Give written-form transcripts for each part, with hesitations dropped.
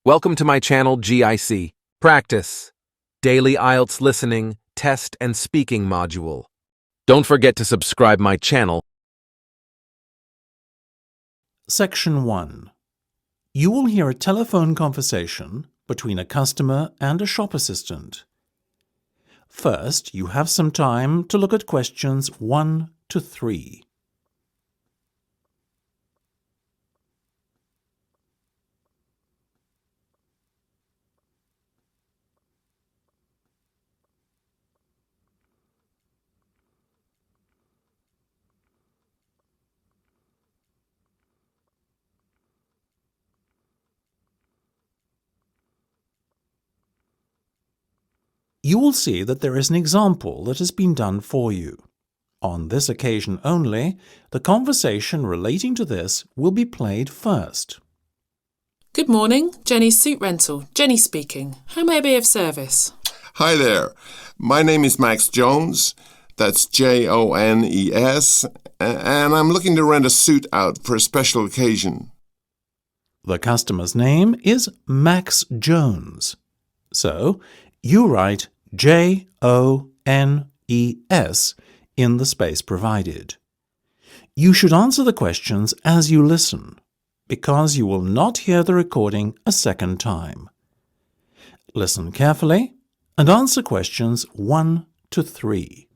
Welcome to my channel GIC. Practice. Daily IELTS Listening, Test and Speaking module. Don't forget to subscribe my channel. Section 1. You will hear a telephone conversation between a customer and a shop assistant. First, you have some time to look at questions 1 to 3. You will see that there is an example that has been done for you. On this occasion only, the conversation relating to this will be played first. Good morning, Jenny's Suit Rental. Jenny speaking. How may I be of service? Hi there. My name is Max Jones. That's Jones, and I'm looking to rent a suit out for a special occasion. The customer's name is Max Jones. So, you write Jones in the space provided. You should answer the questions as you listen, because you will not hear the recording a second time. Listen carefully and answer questions 1 to 3.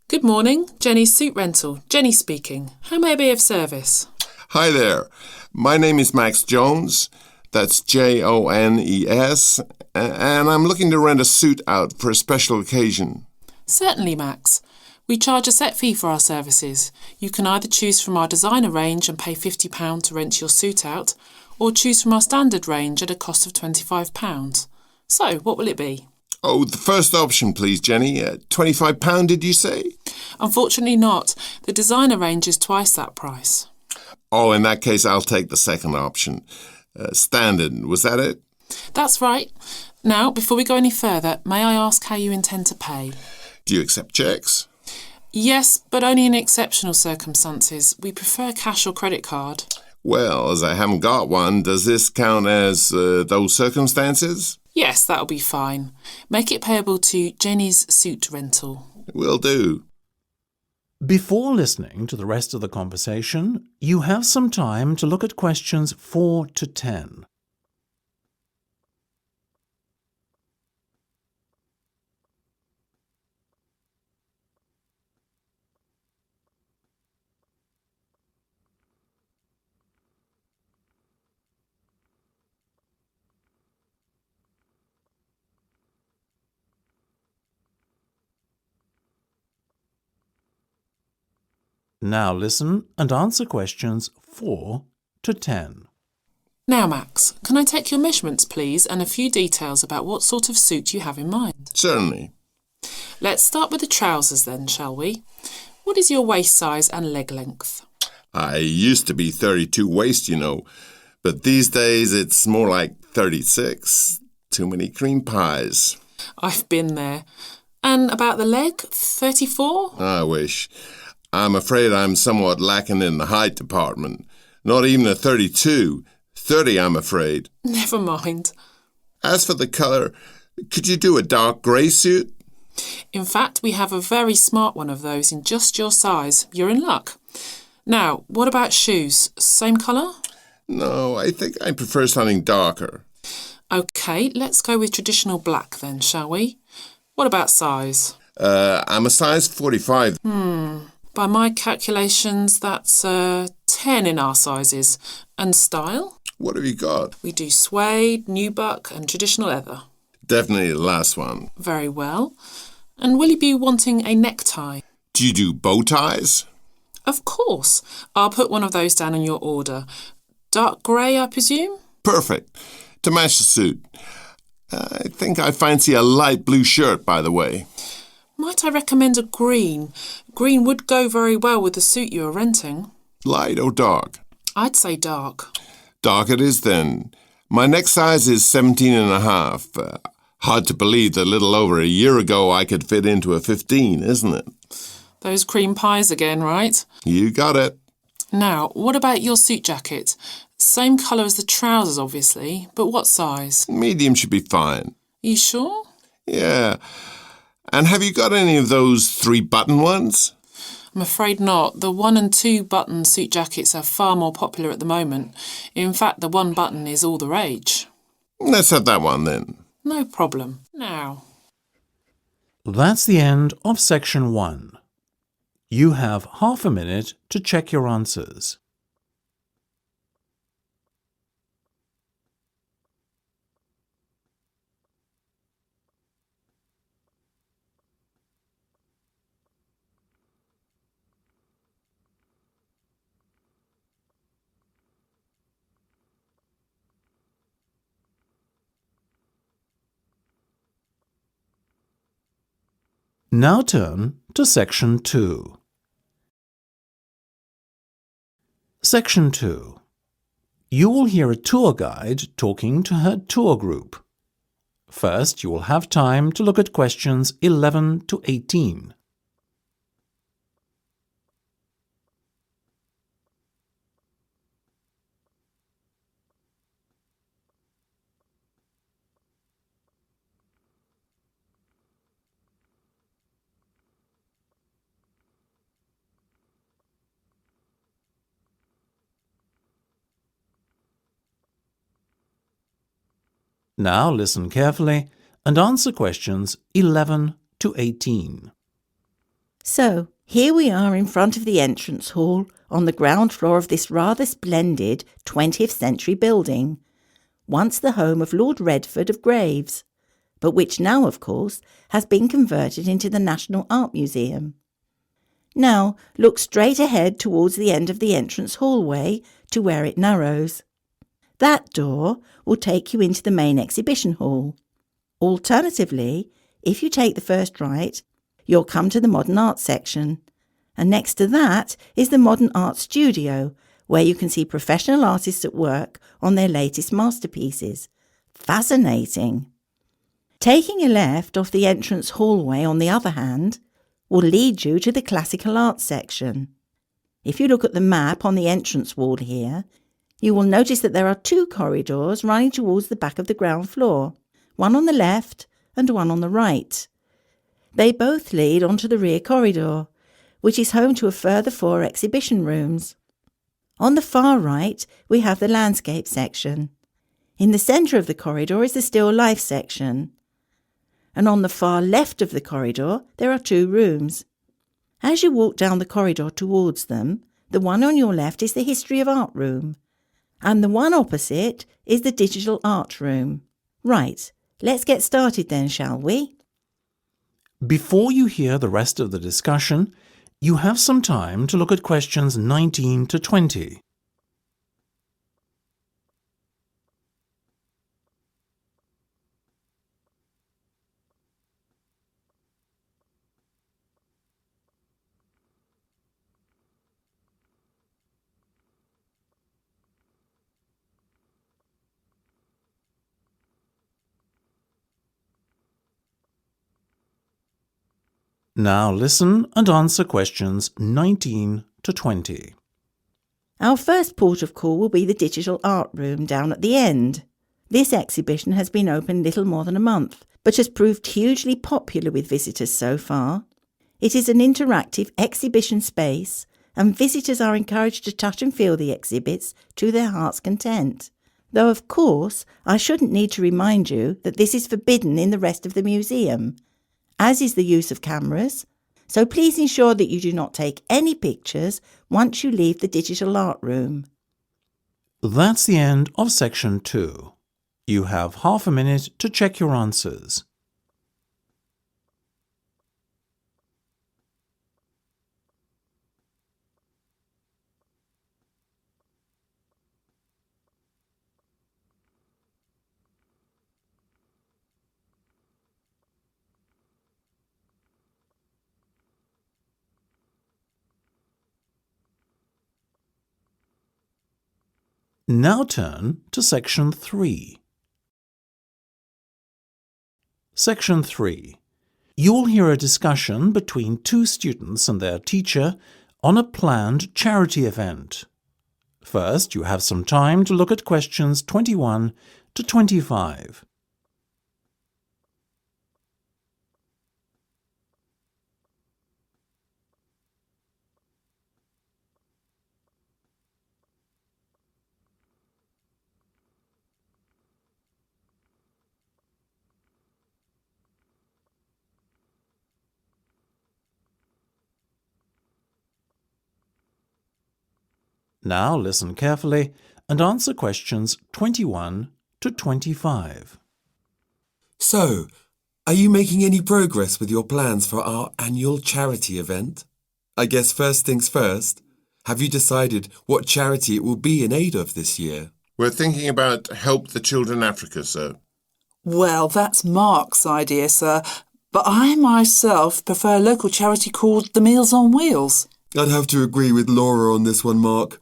Good morning, Jenny's Suit Rental. Jenny speaking. How may I be of service? Hi there. My name is Max Jones. That's Jones, and I'm looking to rent a suit out for a special occasion. Certainly, Max. We charge a set fee for our services. You can either choose from our designer range and pay £50 to rent your suit out, or choose from our standard range at a cost of £25. So, what will it be? Oh, the first option, please, Jenny. £25, did you say? Unfortunately not. The designer range is twice that price. Oh, in that case, I'll take the second option. Standard, was that it? That's right. Now, before we go any further, may I ask how you intend to pay? Do you accept checks? Yes, but only in exceptional circumstances. We prefer cash or credit card. Well, as I haven't got one, does this count as those circumstances? Yes, that'll be fine. Make it payable to Jenny's Suit Rental. Will do. Before listening to the rest of the conversation, you have some time to look at questions 4 to 10. Now listen and answer questions 4 to 10. Now, Max, can I take your measurements, please, and a few details about what sort of suit you have in mind? Certainly. Let's start with the trousers then, shall we? What is your waist size and leg length? I used to be 32 waist, you know, but these days it's more like 36. Too many cream pies. I've been there. And about the leg, 34? I wish. I'm afraid I'm somewhat lacking in the height department. Not even a 32. 30, I'm afraid. Never mind. As for the colour, could you do a dark grey suit? In fact, we have a very smart one of those in just your size. You're in luck. Now, what about shoes? Same colour? No, I think I prefer something darker. OK, let's go with traditional black then, shall we? What about size? I'm a size 45. By my calculations, that's 10 in our sizes. And style? What have you got? We do suede, nubuck and traditional leather. Definitely the last one. Very well. And will you be wanting a necktie? Do you do bow ties? Of course. I'll put one of those down on your order. Dark grey, I presume? Perfect. To match the suit. I think I fancy a light blue shirt, by the way. Might I recommend a green? Green would go very well with the suit you are renting. Light or dark? I'd say dark. Dark it is then. My neck size is 17 and a half. Hard to believe that a little over a year ago I could fit into a 15, isn't it? Those cream pies again, right? You got it. Now, what about your suit jacket? Same colour as the trousers, obviously, but what size? Medium should be fine. You sure? Yeah. And have you got any of those 3-button ones? I'm afraid not. The 1 and 2 button suit jackets are far more popular at the moment. In fact, the 1 button is all the rage. Let's have that one then. No problem. Now. That's the end of section 1. You have half a minute to check your answers. Now turn to section 2. Section 2. You will hear a tour guide talking to her tour group. First, you will have time to look at questions 11 to 18. Now listen carefully and answer questions 11 to 18. So, here we are in front of the entrance hall on the ground floor of this rather splendid 20th century building, once the home of Lord Redford of Graves, but which now, of course, has been converted into the National Art Museum. Now, look straight ahead towards the end of the entrance hallway to where it narrows. That door will take you into the main exhibition hall. Alternatively, if you take the first right, you'll come to the modern art section, and next to that is the modern art studio, where you can see professional artists at work on their latest masterpieces. Fascinating! Taking a left off the entrance hallway, on the other hand, will lead you to the classical art section. If you look at the map on the entrance wall here, you will notice that there are 2 corridors running towards the back of the ground floor, one on the left and one on the right. They both lead onto the rear corridor, which is home to a further 4 exhibition rooms. On the far right, we have the landscape section. In the centre of the corridor is the still life section. And on the far left of the corridor, there are 2 rooms. As you walk down the corridor towards them, the one on your left is the history of art room, and the one opposite is the digital art room. Right, let's get started then, shall we? Before you hear the rest of the discussion, you have some time to look at questions 19 to 20. Now listen and answer questions 19 to 20. Our first port of call will be the digital art room down at the end. This exhibition has been open little more than a month, but has proved hugely popular with visitors so far. It is an interactive exhibition space, and visitors are encouraged to touch and feel the exhibits to their heart's content. Though, of course, I shouldn't need to remind you that this is forbidden in the rest of the museum, as is the use of cameras, so please ensure that you do not take any pictures once you leave the digital art room. That's the end of section 2. You have half a minute to check your answers. Now turn to section 3. Section 3. You will hear a discussion between 2 students and their teacher on a planned charity event. First, you have some time to look at questions 21 to 25. Now listen carefully and answer questions 21 to 25. So, are you making any progress with your plans for our annual charity event? I guess first things first, have you decided what charity it will be in aid of this year? We're thinking about Help the Children Africa, sir. Well, that's Mark's idea, sir, but I myself prefer a local charity called the Meals on Wheels. I'd have to agree with Laura on this one, Mark.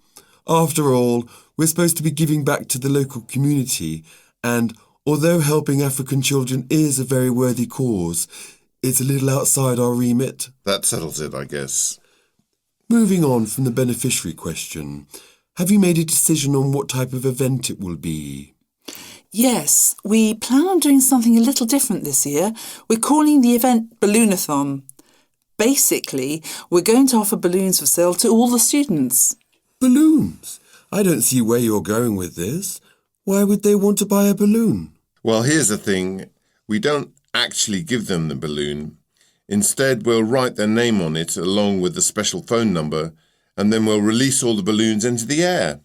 After all, we're supposed to be giving back to the local community, and although helping African children is a very worthy cause, it's a little outside our remit. That settles it, I guess. Moving on from the beneficiary question, have you made a decision on what type of event it will be? Yes, we plan on doing something a little different this year. We're calling the event Balloonathon. Basically, we're going to offer balloons for sale to all the students. Balloons? I don't see where you're going with this. Why would they want to buy a balloon? Well, here's the thing. We don't actually give them the balloon. Instead, we'll write their name on it along with the special phone number, and then we'll release all the balloons into the air.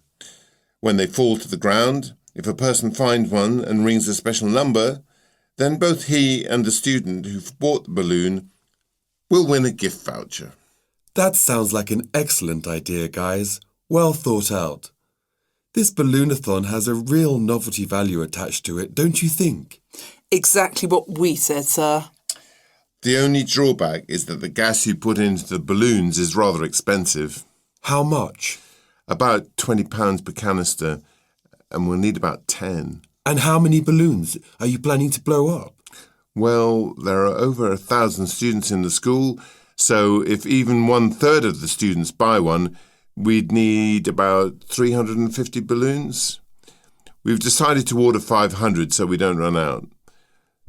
When they fall to the ground, if a person finds one and rings a special number, then both he and the student who bought the balloon will win a gift voucher. That sounds like an excellent idea, guys. Well thought out. This Balloonathon has a real novelty value attached to it, don't you think? Exactly what we said, sir. The only drawback is that the gas you put into the balloons is rather expensive. How much? About £20 per canister, and we'll need about 10. And how many balloons are you planning to blow up? Well, there are over 1,000 students in the school, so if even 1/3 of the students buy one, we'd need about 350 balloons. We've decided to order 500 so we don't run out.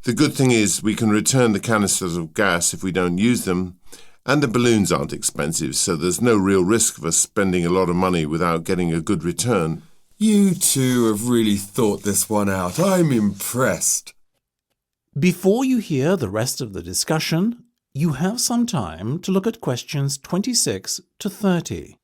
The good thing is we can return the canisters of gas if we don't use them, and the balloons aren't expensive, so there's no real risk of us spending a lot of money without getting a good return. You two have really thought this one out. I'm impressed. Before you hear the rest of the discussion, you have some time to look at questions 26 to 30.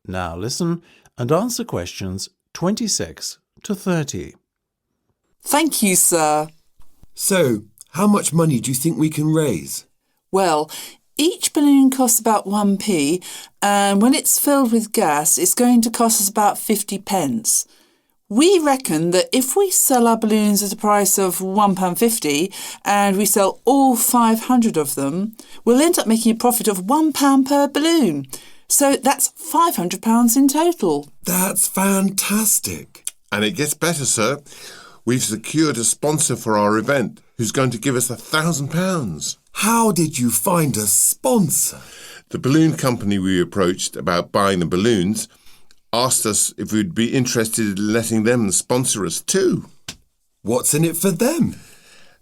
Now listen and answer questions 26 to 30. Thank you, sir. So, how much money do you think we can raise? Well, each balloon costs about 1p, and when it's filled with gas, it's going to cost us about 50 pence. We reckon that if we sell our balloons at a price of £1.50 and we sell all 500 of them, we'll end up making a profit of £1 per balloon. So that's £500 in total. That's fantastic. And it gets better, sir. We've secured a sponsor for our event who's going to give us £1,000. How did you find a sponsor? The balloon company we approached about buying the balloons asked us if we'd be interested in letting them sponsor us too. What's in it for them?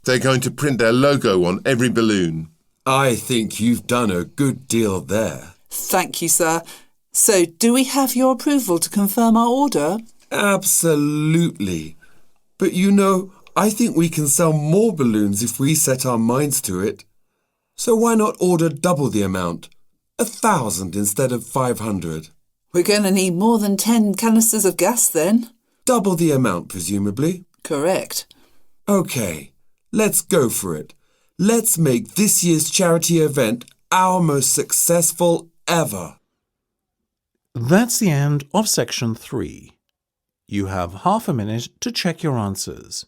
They're going to print their logo on every balloon. I think you've done a good deal there. Thank you, sir. So, do we have your approval to confirm our order? Absolutely. But you know, I think we can sell more balloons if we set our minds to it. So why not order double the amount? 1,000 instead of 500. We're going to need more than 10 canisters of gas then. Double the amount, presumably. Correct. OK, let's go for it. Let's make this year's charity event our most successful ever. That's the end of section 3. You have half a minute to check your answers.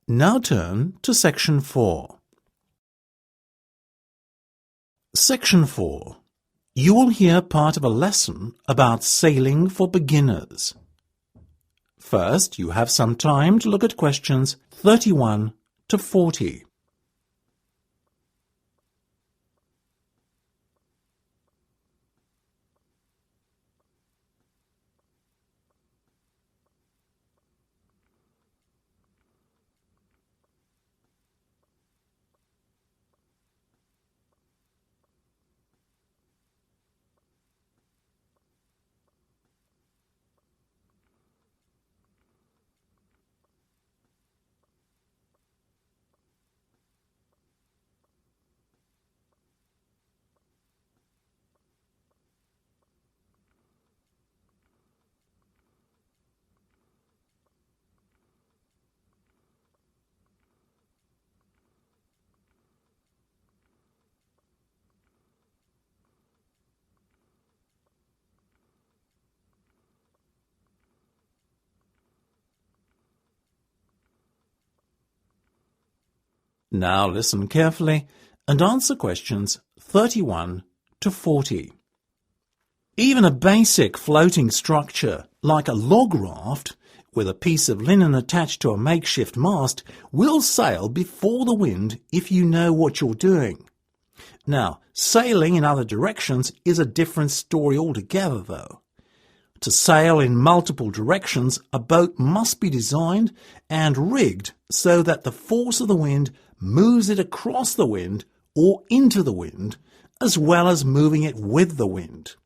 Now turn to Section 4. Section 4. You will hear part of a lesson about sailing for beginners. First, you have some time to look at questions 31 to 40. Now listen carefully and answer questions 31 to 40. Even a basic floating structure like a log raft with a piece of linen attached to a makeshift mast will sail before the wind if you know what you're doing. Now, sailing in other directions is a different story altogether, though. To sail in multiple directions, a boat must be designed and rigged so that the force of the wind moves it across the wind or into the wind, as well as moving it with the wind.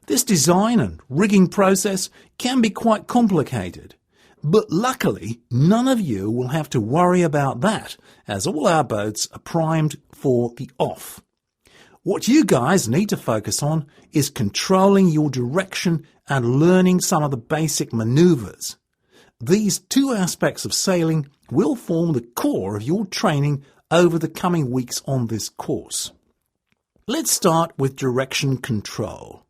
This design and rigging process can be quite complicated, but luckily none of you will have to worry about that, as all our boats are primed for the off. What you guys need to focus on is controlling your direction and learning some of the basic maneuvers. These two aspects of sailing will form the core of your training over the coming weeks on this course. Let's start with direction control.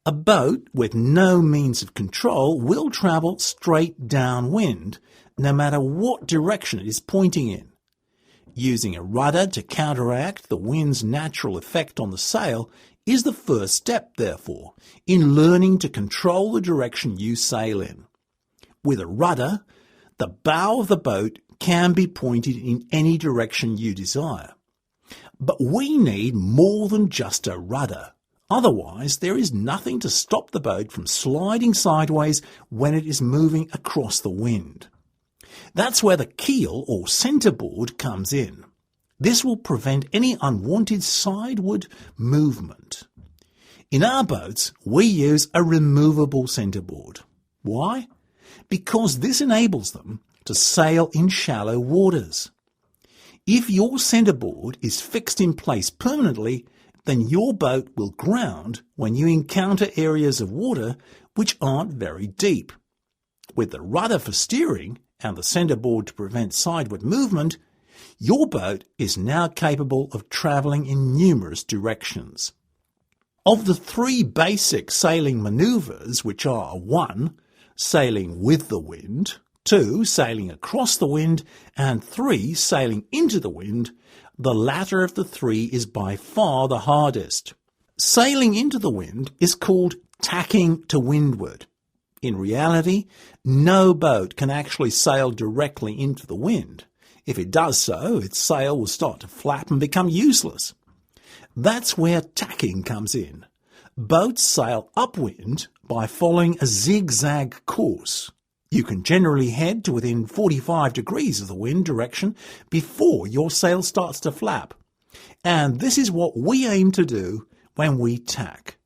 A boat with no means of control will travel straight downwind, no matter what direction it is pointing in. Using a rudder to counteract the wind's natural effect on the sail is the first step, therefore, in learning to control the direction you sail in. With a rudder, the bow of the boat can be pointed in any direction you desire. But we need more than just a rudder. Otherwise, there is nothing to stop the boat from sliding sideways when it is moving across the wind. That's where the keel or centerboard comes in. This will prevent any unwanted sideward movement. In our boats, we use a removable centerboard. Why? Because this enables them to sail in shallow waters. If your centerboard is fixed in place permanently, then your boat will ground when you encounter areas of water which aren't very deep. With the rudder for steering and the centerboard to prevent sideward movement, your boat is now capable of travelling in numerous directions. Of the three basic sailing manoeuvres, which are 1. Sailing with the wind, 2. Sailing across the wind, and 3. Sailing into the wind, the latter of the three is by far the hardest. Sailing into the wind is called tacking to windward. In reality, no boat can actually sail directly into the wind. If it does so, its sail will start to flap and become useless. That's where tacking comes in. Boats sail upwind by following a zigzag course. You can generally head to within 45 degrees of the wind direction before your sail starts to flap. And this is what we aim to do when we tack.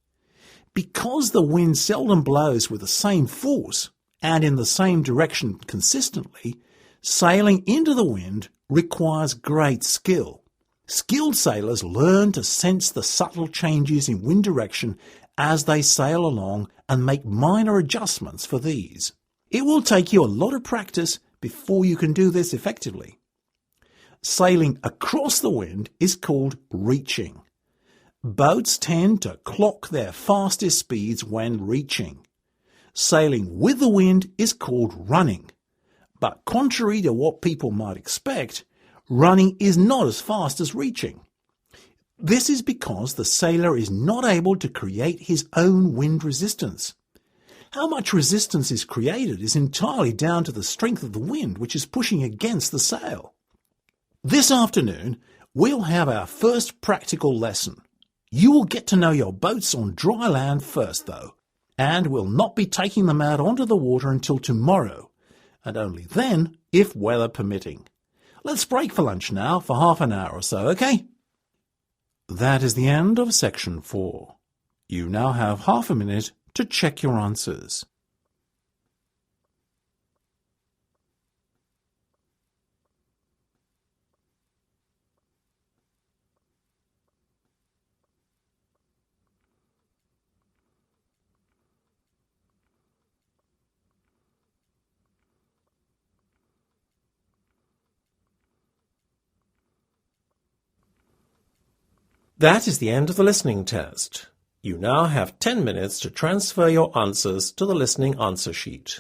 Because the wind seldom blows with the same force and in the same direction consistently, sailing into the wind requires great skill. Skilled sailors learn to sense the subtle changes in wind direction as they sail along and make minor adjustments for these. It will take you a lot of practice before you can do this effectively. Sailing across the wind is called reaching. Boats tend to clock their fastest speeds when reaching. Sailing with the wind is called running. But contrary to what people might expect, running is not as fast as reaching. This is because the sailor is not able to create his own wind resistance. How much resistance is created is entirely down to the strength of the wind which is pushing against the sail. This afternoon, we'll have our first practical lesson. You will get to know your boats on dry land first, though, and we'll not be taking them out onto the water until tomorrow, and only then if weather permitting. Let's break for lunch now for half an hour or so, okay? That is the end of section 4. You now have half a minute to check your answers. That is the end of the listening test. You now have 10 minutes to transfer your answers to the listening answer sheet.